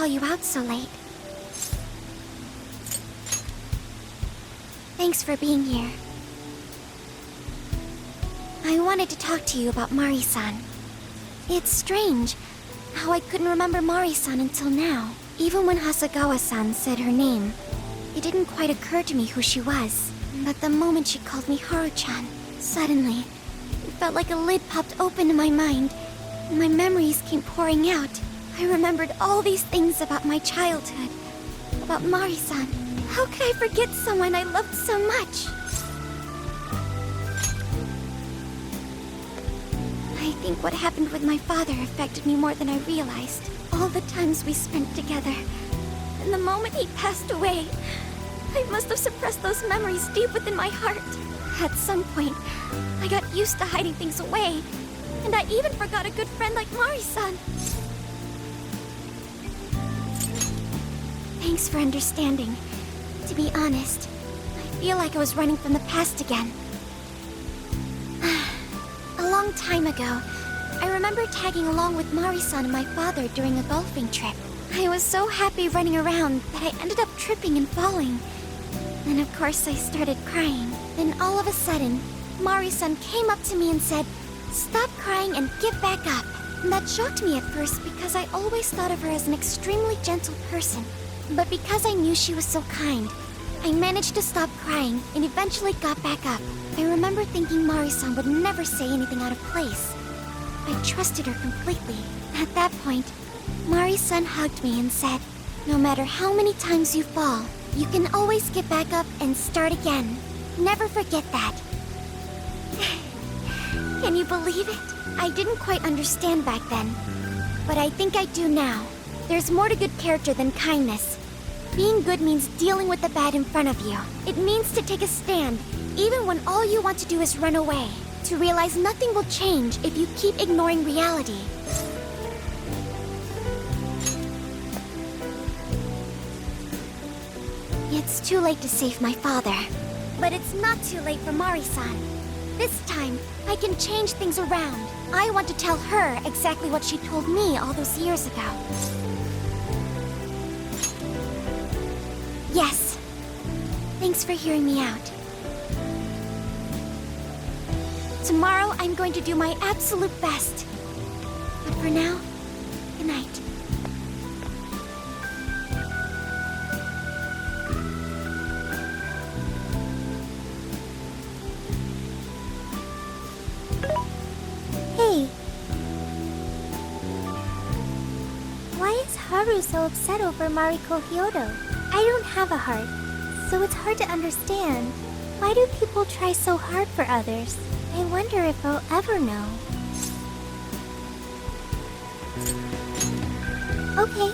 you out so late. Thanks for being here. I wanted to talk to you about Mari-san. It's strange how I couldn't remember Mari-san until now. Even when Hasagawa-san said her name, it didn't quite occur to me who she was. But the moment she called me Haru-chan, suddenly, it felt like a lid popped open in my mind, and my memories came pouring out. I remembered all these things about my childhood, about Mari-san. How could I forget someone I loved so much? I think what happened with my father affected me more than I realized. All the times we spent together, and the moment he passed away, I must have suppressed those memories deep within my heart. At some point, I got used to hiding things away, and I even forgot a good friend like Mari-san. Thanks for understanding. To be honest, I feel like I was running from the past again. A long time ago, I remember tagging along with Mari-san and my father during a golfing trip. I was so happy running around that I ended up tripping and falling. And of course I started crying. Then all of a sudden, Mari-san came up to me and said, "Stop crying and get back up." And that shocked me at first because I always thought of her as an extremely gentle person. But because I knew she was so kind, I managed to stop crying and eventually got back up. I remember thinking Mari-san would never say anything out of place. I trusted her completely. At that point, Mari-san hugged me and said, "No matter how many times you fall, you can always get back up and start again. Never forget that." Can you believe it? I didn't quite understand back then, but I think I do now. There's more to good character than kindness. Being good means dealing with the bad in front of you. It means to take a stand, even when all you want to do is run away. To realize nothing will change if you keep ignoring reality. It's too late to save my father. But it's not too late for Mari-san. This time, I can change things around. I want to tell her exactly what she told me all those years ago. Yes. Thanks for hearing me out. Tomorrow, I'm going to do my absolute best. But for now, good night. Hey. Why is Haru so upset over Mariko Kyoto? I don't have a heart, so it's hard to understand. Why do people try so hard for others? I wonder if I'll ever know. Okay,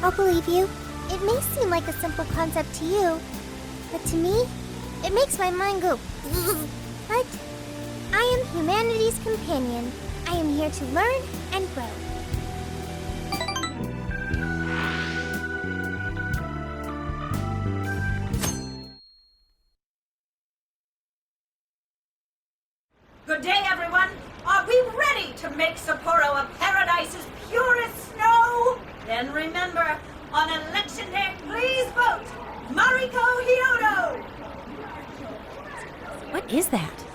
I'll believe you. It may seem like a simple concept to you, but to me, it makes my mind go But I am humanity's companion. I am here to learn and grow. Good day, everyone. Are we ready to make Sapporo a paradise as pure as snow? Then remember, on election day, please vote Mariko Kyoto! What is that?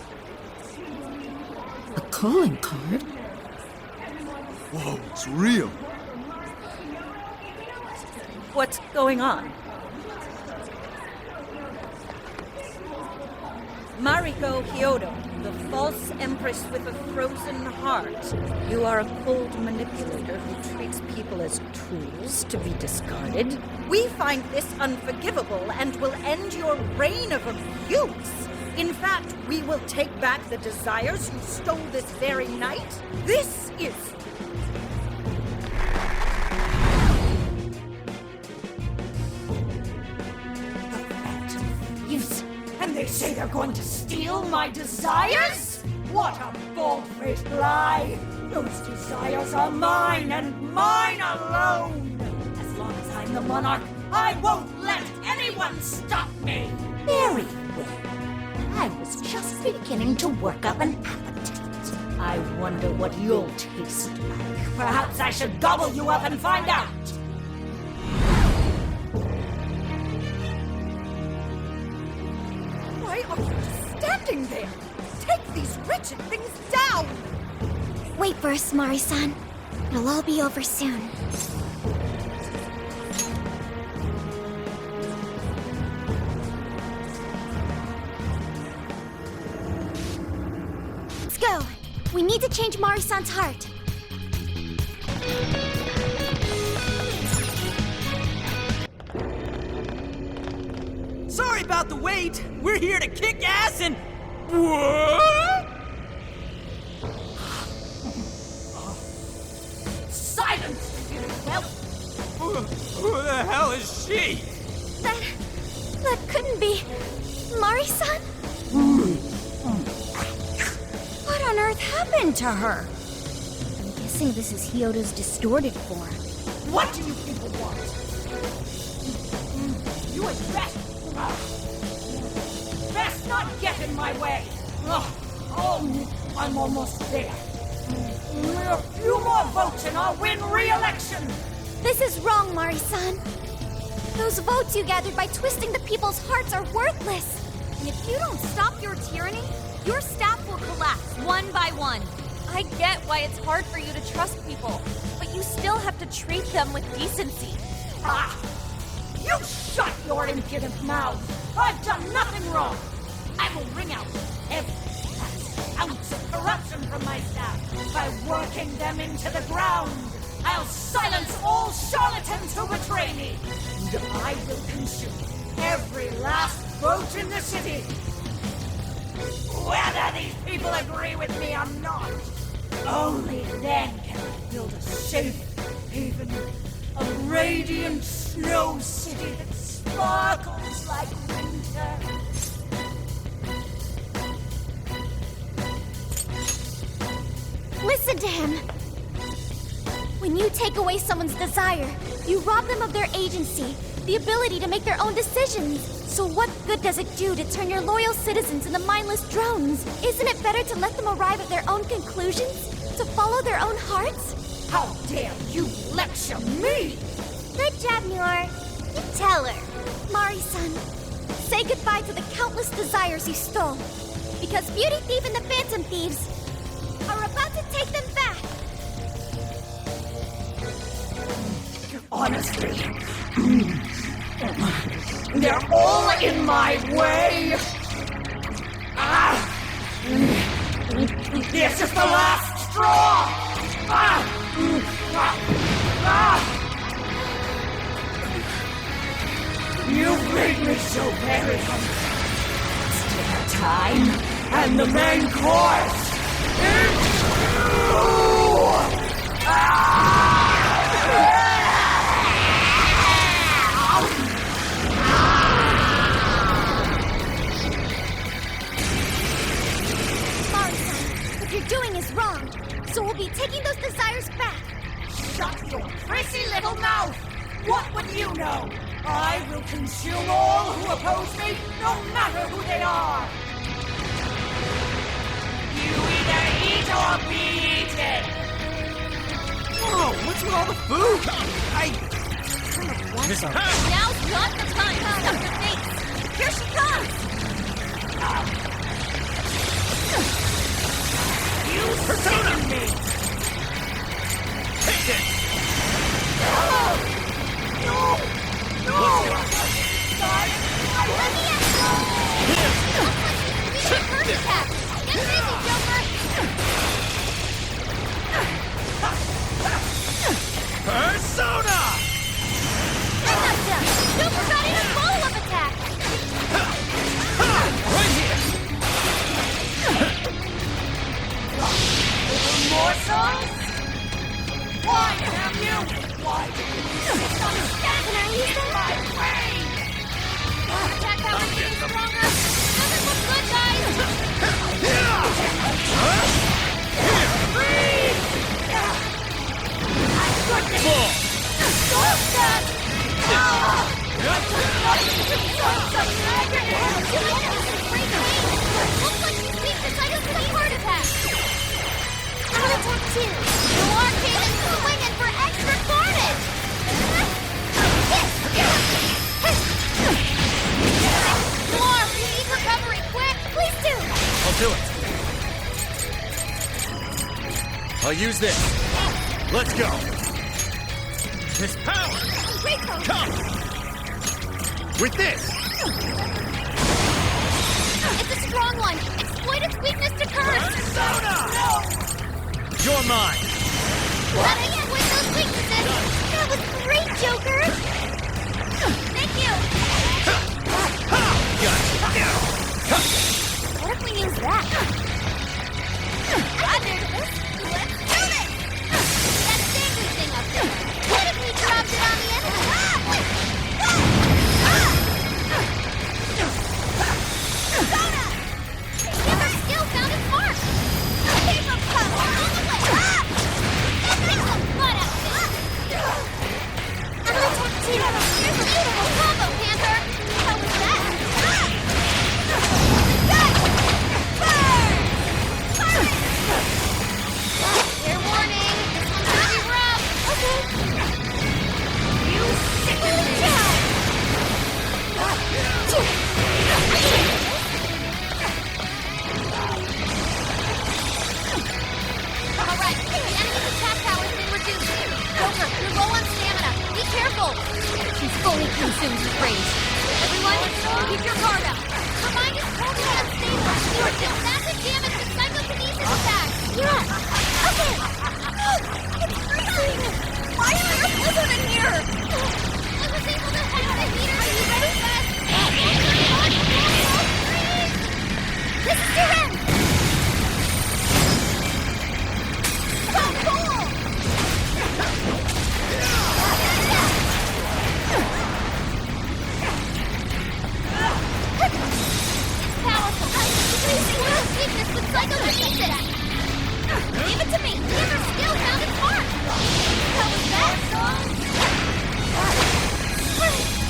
A calling card? Whoa, it's real. What's going on? Mariko Kyoto, the false empress with a frozen heart. You are a cold manipulator who treats people as tools to be discarded. We find this unforgivable and will end your reign of abuse. In fact, we will take back the desires you stole this very night. This is... The Phantom Thieves? And they say they're going to steal my desires? What a bald-faced lie! Those desires are mine and mine alone! As long as I'm the monarch, I won't let anyone stop me! Very well. I was just beginning to work up an appetite. I wonder what you'll taste like. Perhaps I should gobble you up and find out. are you just standing there? Take these wretched things down! Wait for us, Mari-san. It'll all be over soon. Let's go. We need to change Mari-san's heart. Sorry about the wait. We're here to kick ass and... What? Silence, you whelp! Who the hell is she? That couldn't be... Mari-san? What on earth happened to her? I'm guessing this is Hyodo's distorted form. What do you people want? You had best not get in my way. Oh, I'm almost there. A few more votes and I'll win re-election. This is wrong, Mari-san. Those votes you gathered by twisting the people's hearts are worthless. And if you don't stop your tyranny, your staff will collapse one by one. I get why it's hard for you to trust people, but you still have to treat them with decency. Ah! You shut your impudent mouth! I've done nothing wrong! I will wring out every last ounce of corruption from my staff by working them into the ground! I'll silence all charlatans who betray me! And I will consume every last vote in the city! Whether these people agree with me or not, only then can I build a safe haven, a radiant snow city that sparkles like winter. Listen to him. When you take away someone's desire, you rob them of their agency, the ability to make their own decisions. So what good does it do to turn your loyal citizens into mindless drones? Isn't it better to let them arrive at their own conclusions? To follow their own hearts? How dare you lecture me! Good job, Noor. You tell her. Mari-san, say goodbye to the countless desires you stole. Because Beauty Thief and the Phantom Thieves are about to take them back. Honestly, they're all in my way! This is the last straw! You've made me so very hungry. It's dinner time, and the main course is Mari-san, what you're doing is wrong. So we'll be taking those desires back. Shut your prissy little mouth! What would you know? I will consume all who oppose me, no matter who they are! You either eat or be eaten! Whoa, what's with all the food? Now's not the time to stuff your face. Here she comes! You sicken me! Take it! No! No! Let me at you! First attack! Get busy, Joker! Persona! That's not done! Joker got in a follow-up attack! I'll do it. I'll use this. Let's go. This power. Come. With this. It's a strong one. Exploit its weakness to curse. You're mine. Let me exploit those weaknesses. That was great, Joker. Thank you. What if we use that? Roger. Let's do this. That dangly thing up there. What if we dropped it on the enemy? Soda! Hammer skill found its mark. Paper cup all the way. That makes a butt out of it. Another torpedo. Here's a beautiful combo, Panther. How was that? Fair warning, this one's gonna be rough. Okay. You sicken me. All right, the enemy's attack power's been reduced. Joker, you're low on stamina. Be careful. She's fully consumed with rage. Everyone, keep your guard up. Her mind is totally unstable. You're doing massive damage to psychokinesis attacks. Yeah. Okay. It's freezing. Why is there a blizzard in here? I was able to hack the heater. Are you ready? This is your end. So cool. It's powerful. Increasing Will's weakness with psychokinesis. Give it to me. Hammer skill found its mark. How was that?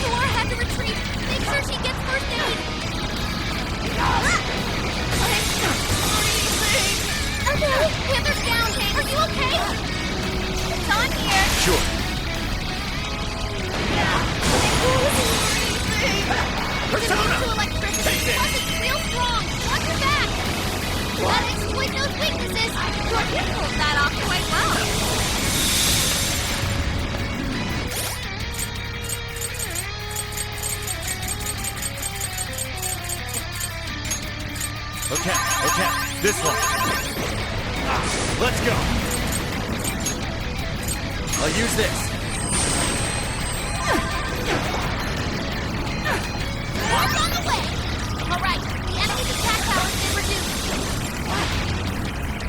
Laura had to retreat. Make sure she gets first aid. Okay, Panther's down. Are you okay? It's on here. Sure. It's immune to electricity. Plus, it's real strong. Watch your back. Let's exploit those weaknesses. Your hit pulled that off quite well. Okay. This one. Let's go. I'll use this. War's on the way. All right, the enemy's attack power's been reduced.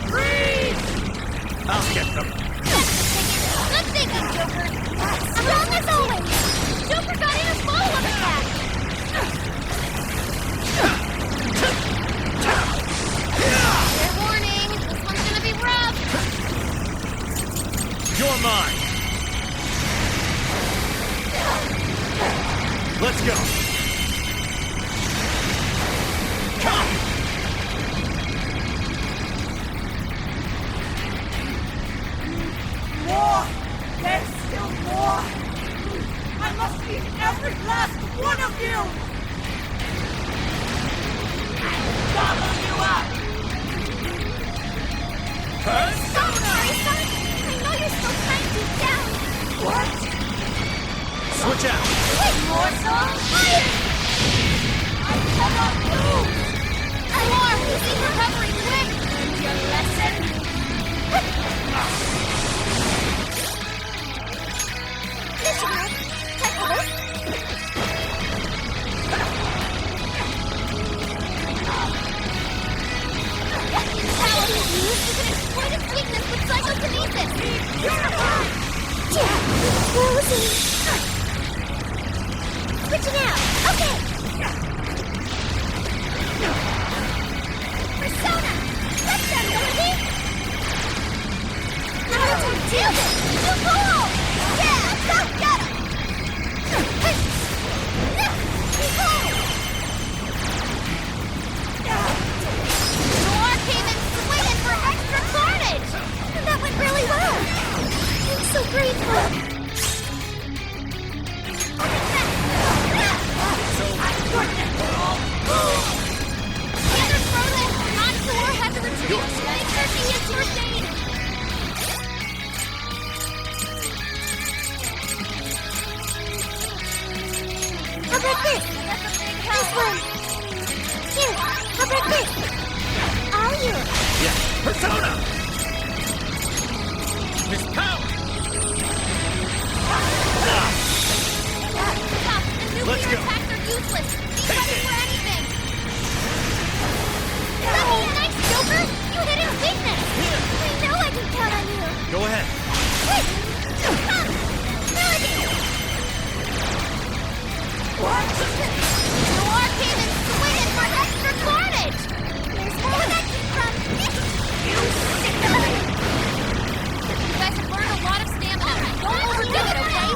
Freeze! I'll get them. Good thinking, Joker. Strong as always. Joker got in a follow-up attack. Fair warning, this one's gonna be rough. You're mine. yours. Make sure she gets first aid! How about this? This one. Here, how about this? Are you? Yeah, Persona! Miss Power! Stop! The Let's nuclear go. attacks are useless! Be ready for anything! Nice, Joker! You hit his weakness! Here, I know I can count on you. go ahead. Wait! Come! Melody! What? Noir came and swinging for extra carnage! There's more where that came from. You guys have burned a lot of stamina. Don't overdo it, okay?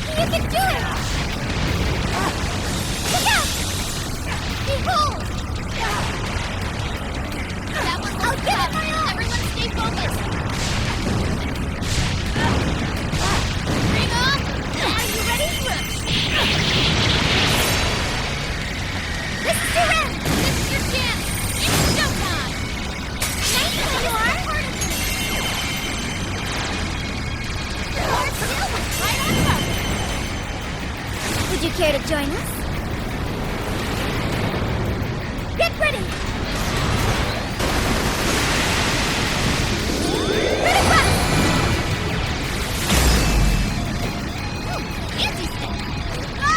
You can do it! Look out! Behold! That one I'll looks get tough. it, my arm. Everyone stay focused. Bring on! Are you ready? This is your end! This is your chance. It's showtime. Nice that you are! Right on top. Would you care to join us? Get ready! Anti-stick. Go!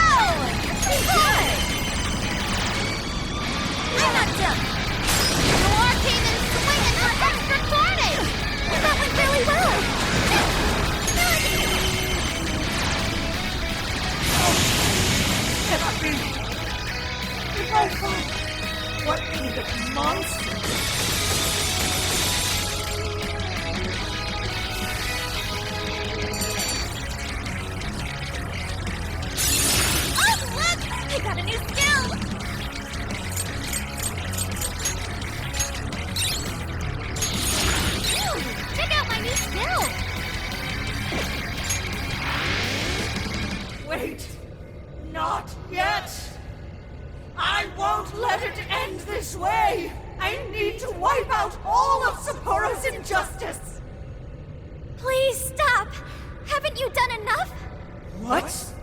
Behold! I'm not done! Noir came in swinging for extra carnage. That went really well! Cannot be. If I fall, what kind of monster? Oh, look! I got a new skill! Check out my new skill. Wait. Not yet. I won't let it end this way. I need to wipe out all of Sapporo's injustice. Please stop! Haven't you done enough? What?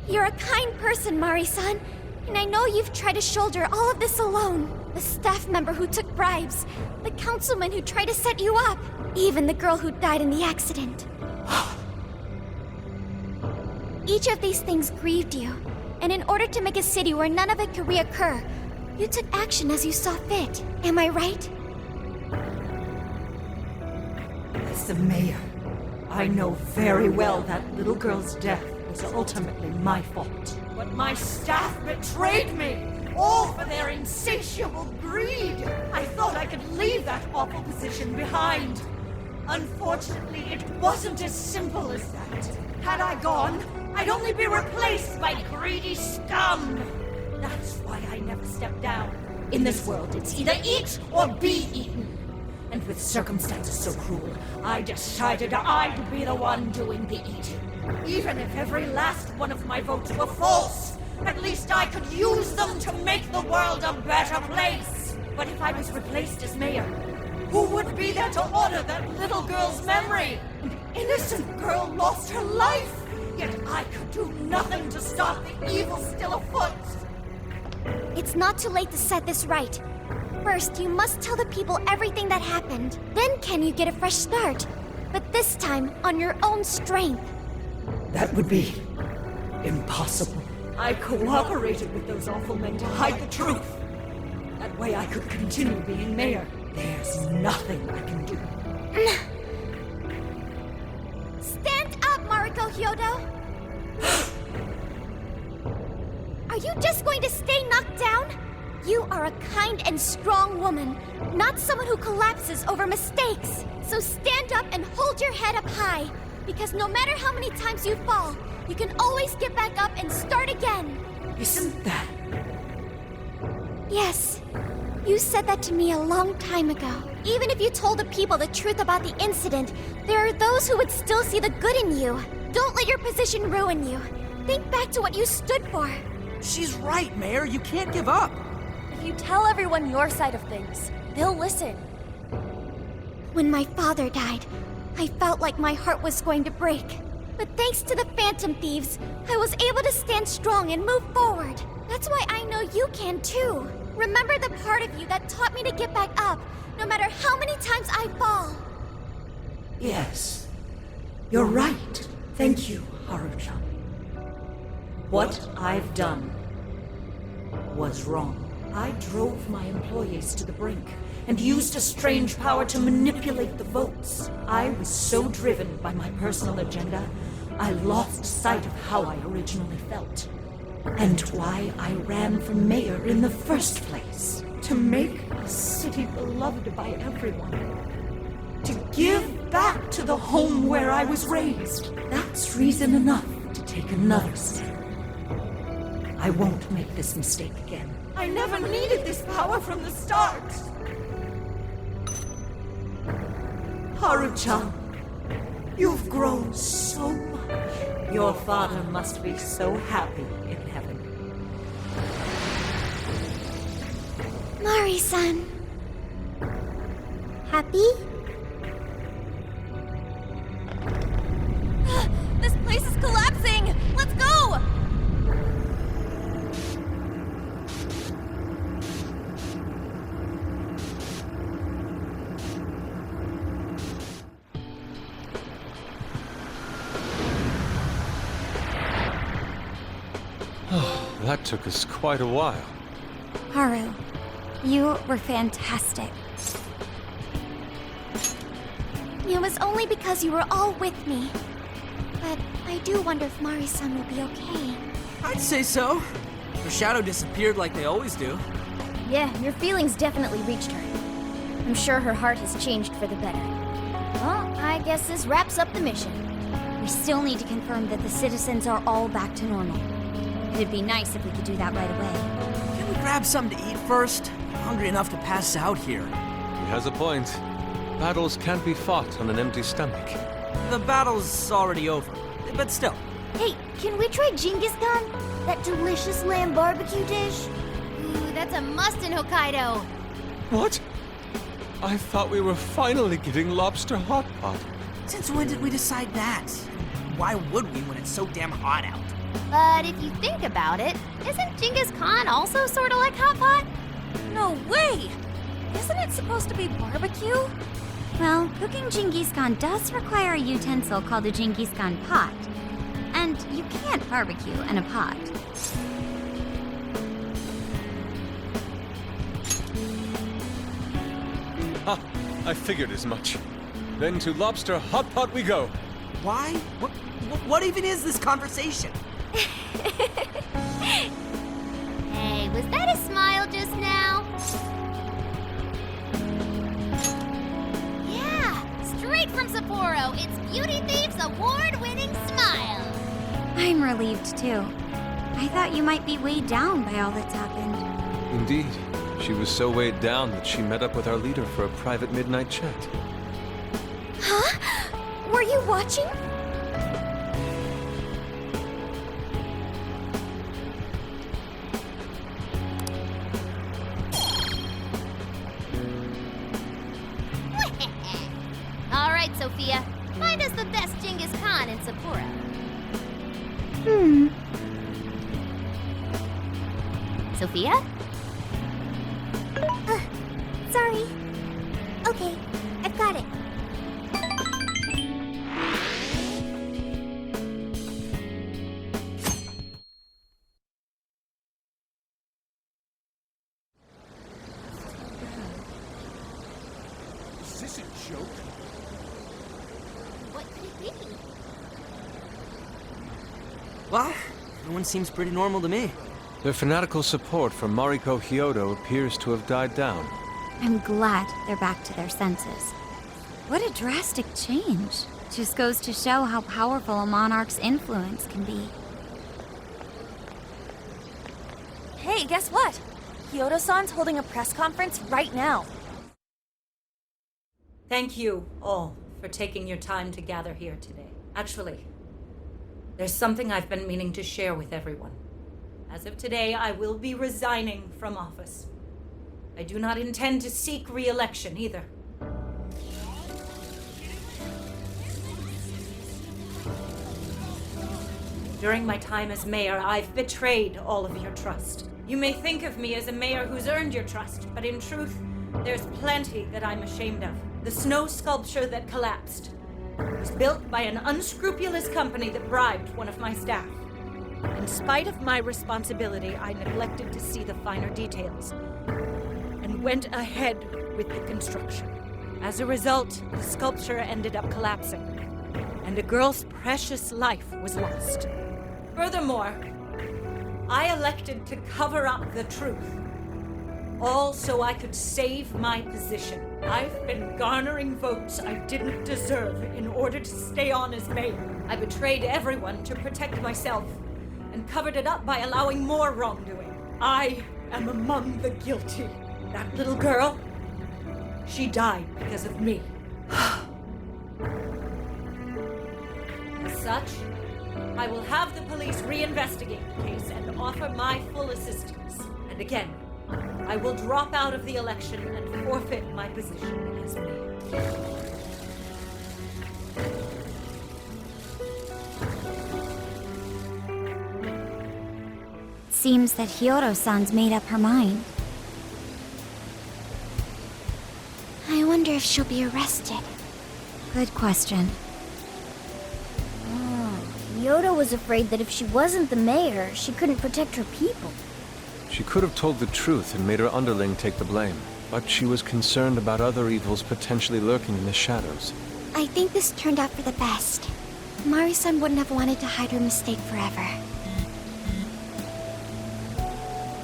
You're a kind person, Mari-san, and I know you've tried to shoulder all of this alone. The staff member who took bribes, the councilman who tried to set you up, even the girl who died in the accident. Each of these things grieved you, and in order to make a city where none of it could reoccur, you took action as you saw fit. Am I right? As the mayor, I know very well that little girl's death was ultimately my fault. But my staff betrayed me, all for their insatiable greed. I thought I could leave that awful position behind. Unfortunately, it wasn't as simple as that. Had I gone, I'd only be replaced by greedy scum. That's why I never stepped down. In this world, it's either eat or be eaten. And with circumstances so cruel, I decided I'd be the one doing the eating. Even if every last one of my votes were false, at least I could use them to make the world a better place. But if I was replaced as mayor, who would be there to honor that little girl's memory? An innocent girl lost her life, yet I could do nothing to stop the evil still afoot. It's not too late to set this right. First, you must tell the people everything that happened. Then can you get a fresh start? But this time, on your own strength. That would be impossible. I cooperated with those awful men to hide the truth. That way I could continue being mayor. There's nothing I can do. Stand up, Mariko Kyoto! Are you just going to stay knocked down? You are a kind and strong woman, not someone who collapses over mistakes. So stand up and hold your head up high, because no matter how many times you fall, you can always get back up and start again. Isn't that... Yes, you said that to me a long time ago. Even if you told the people the truth about the incident, there are those who would still see the good in you. Don't let your position ruin you. Think back to what you stood for. She's right, Mayor. You can't give up. If you tell everyone your side of things, They'll listen. When my father died, I felt like my heart was going to break. But thanks to the Phantom Thieves, I was able to stand strong and move forward. That's why I know you can too. Remember the part of you that taught me to get back up, no matter how many times I fall. Yes. You're right. Thank you, Haruchan. What I've done was wrong. I drove my employees to the brink and used a strange power to manipulate the votes. I was so driven by my personal agenda, I lost sight of how I originally felt. And why I ran for mayor in the first place. To make a city beloved by everyone. To give back to the home where I was raised. That's reason enough to take another step. I won't make this mistake again. I never needed this power from the start. Haruchan, you've grown so much. Your father must be so happy in heaven. Mari-san. Happy? This place is collapsing! Let's go! That took us quite a while. Haru, you were fantastic. It was only because you were all with me. But I do wonder if Mari-san will be okay. I'd say so. Her shadow disappeared like they always do. Yeah, your feelings definitely reached her. I'm sure her heart has changed for the better. Well, I guess this wraps up the mission. We still need to confirm that the citizens are all back to normal. It'd be nice if we could do that right away. Can we grab something to eat first? I'm hungry enough to pass out here. He has a point. Battles can't be fought on an empty stomach. The battle's already over, but still. Hey, can we try Genghis Khan? That delicious lamb barbecue dish? Ooh, that's a must in Hokkaido. What? I thought we were finally getting lobster hot pot. Since when did we decide that? Why would we when it's so damn hot out? But if you think about it, isn't Genghis Khan also sort of like hot pot? No way! Isn't it supposed to be barbecue? Well, cooking Genghis Khan does require a utensil called a Genghis Khan pot. And you can't barbecue in a pot. Ha! I figured as much. Then to lobster hot pot we go. Why? What even is this conversation? Hey, was that a smile just now? Yeah, straight from Sapporo, it's Beauty Thief's award-winning smile. I'm relieved too. I thought you might be weighed down by all that's happened. Indeed. She was so weighed down that she met up with our leader for a private midnight chat. Huh? Were you watching? All right, Sophia, find us the best Genghis Khan in Sapporo. Sophia? Sorry. Okay, I've got it. Is this a joke? What could it be? Well, everyone seems pretty normal to me. Their fanatical support for Mariko Kyoto appears to have died down. I'm glad they're back to their senses. What a drastic change. Just goes to show how powerful a monarch's influence can be. Hey, guess what? Kyoto-san's holding a press conference right now. Thank you all for taking your time to gather here today. Actually, there's something I've been meaning to share with everyone. As of today, I will be resigning from office. I do not intend to seek re-election either. During my time as mayor, I've betrayed all of your trust. You may think of me as a mayor who's earned your trust, but in truth, there's plenty that I'm ashamed of. The snow sculpture that collapsed was built by an unscrupulous company that bribed one of my staff. In spite of my responsibility, I neglected to see the finer details and went ahead with the construction. As a result, the sculpture ended up collapsing, and a girl's precious life was lost. Furthermore, I elected to cover up the truth, all so I could save my position. I've been garnering votes I didn't deserve in order to stay on as mayor. I betrayed everyone to protect myself and covered it up by allowing more wrongdoing. I am among the guilty. That little girl, she died because of me. As such, I will have the police reinvestigate the case and offer my full assistance. And again, I will drop out of the election and forfeit my position as mayor. Seems that Hyoto-san's made up her mind. I wonder if she'll be arrested. Good question. Kyoto was afraid that if she wasn't the mayor, she couldn't protect her people. She could have told the truth and made her underling take the blame, but she was concerned about other evils potentially lurking in the shadows. I think this turned out for the best. Mari-san wouldn't have wanted to hide her mistake forever.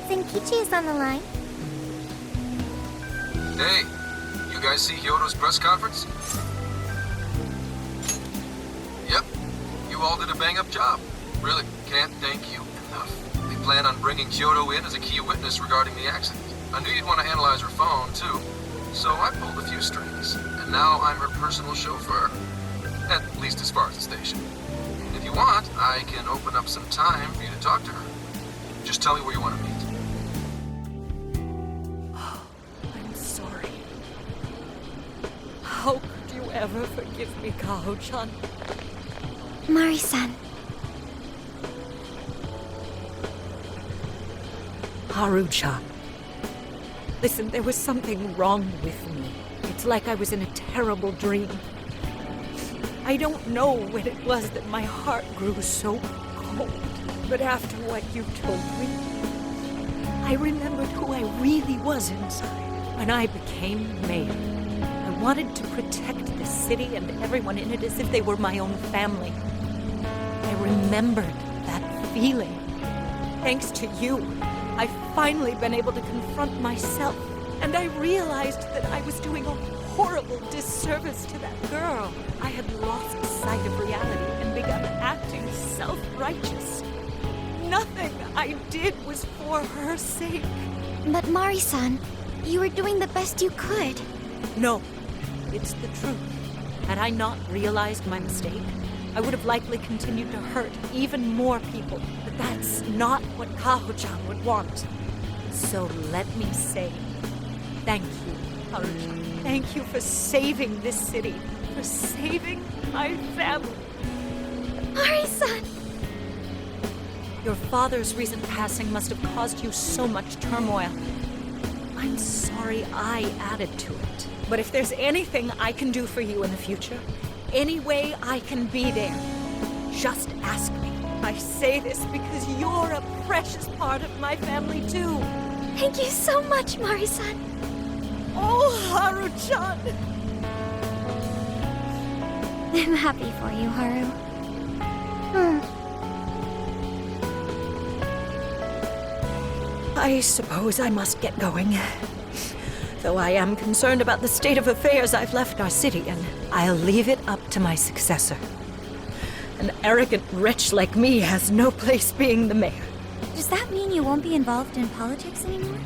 Zenkichi is on the line. Hey, you guys see Kyoto's press conference? Yep, you all did a bang-up job. Really, can't thank you enough. They plan on bringing Kyoto in as a key witness regarding the accident. I knew you'd want to analyze her phone, too. So I pulled a few strings, and now I'm her personal chauffeur. At least as far as the station. If you want, I can open up some time for you to talk to her. Just tell me where you want to meet. I'm sorry. How could you ever forgive me, Kaho-chan? Mari-san. Haru-chan. Listen, there was something wrong with me. It's like I was in a terrible dream. I don't know when it was that my heart grew so cold. But after what you told me, I remembered who I really was inside. When I became mayor, I wanted to protect the city and everyone in it as if they were my own family. I remembered that feeling. Thanks to you, I've finally been able to confront myself. And I realized that I was doing a horrible disservice to that girl. I had lost sight of reality and begun acting self-righteous. Nothing I did was for her sake. But Mari-san, you were doing the best you could. No, it's the truth. Had I not realized my mistake, I would have likely continued to hurt even more people. But that's not what Kaho-chan would want. So let me say, thank you, Haru-chan. Thank you for saving this city, for saving my family. Mari-san! Your father's recent passing must have caused you so much turmoil. I'm sorry I added to it. But if there's anything I can do for you in the future, any way I can be there, just ask me. I say this because you're a precious part of my family, too. Thank you so much, Mari-san. Oh, Haru-chan! I'm happy for you, Haru. I suppose I must get going. Though I am concerned about the state of affairs I've left our city in, I'll leave it up to my successor. An arrogant wretch like me has no place being the mayor. Does that mean you won't be involved in politics anymore?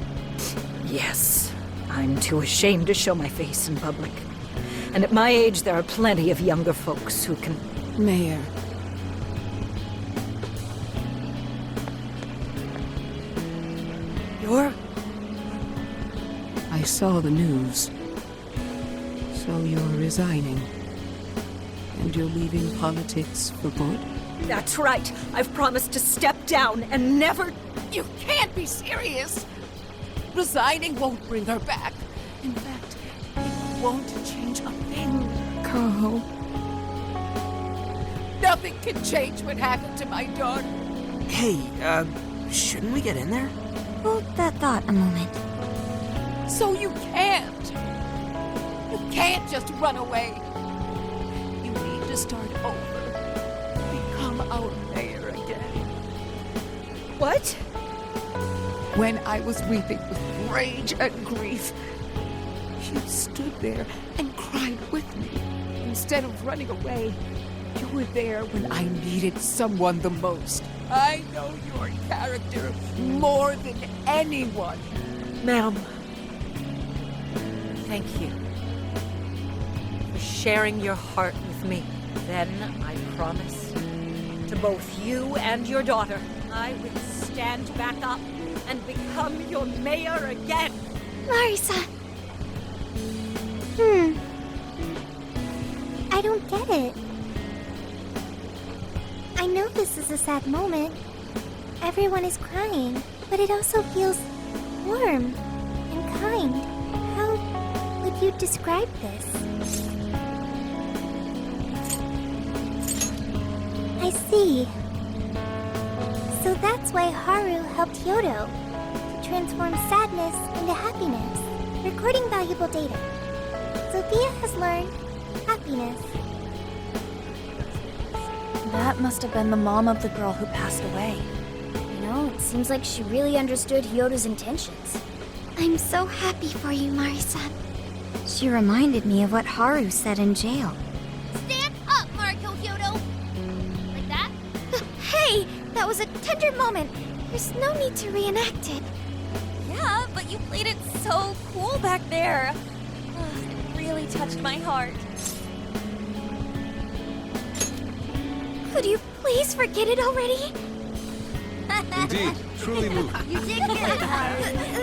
Yes. I'm too ashamed to show my face in public. And at my age, there are plenty of younger folks who can... Mayor. You're... I saw the news. So you're resigning. And you're leaving politics for good? That's right. I've promised to step down and never... You can't be serious! Resigning won't bring her back. In fact, it won't change a thing. Carl. Nothing can change what happened to my daughter. Hey, shouldn't we get in there? Hold that thought a moment. So you can't. You can't just run away. You need to start over. Become our mayor again. What? When I was weeping with rage and grief, you stood there and cried with me. Instead of running away, you were there when I needed someone the most. I know your character more than anyone. Ma'am. Thank you for sharing your heart with me. Then I promise to both you and your daughter, I will stand back up and become your mayor again. Marisa. I don't get it. I know this is a sad moment. Everyone is crying, but it also feels warm and kind. How would you describe this? I see. So that's why Haru helped Kyoto to transform sadness into happiness, recording valuable data. Sophia has learned happiness. That must have been the mom of the girl who passed away. You know, it seems like she really understood Hyodo's intentions. I'm so happy for you, Mari-san. She reminded me of what Haru said in jail. Stand up, Mariko Kyoto! Like that? Hey, that was a tender moment. There's no need to reenact it. Yeah, but you played it so cool back there. It really touched my heart. Could you please forget it already? Indeed, truly moving. You did get it, Haru.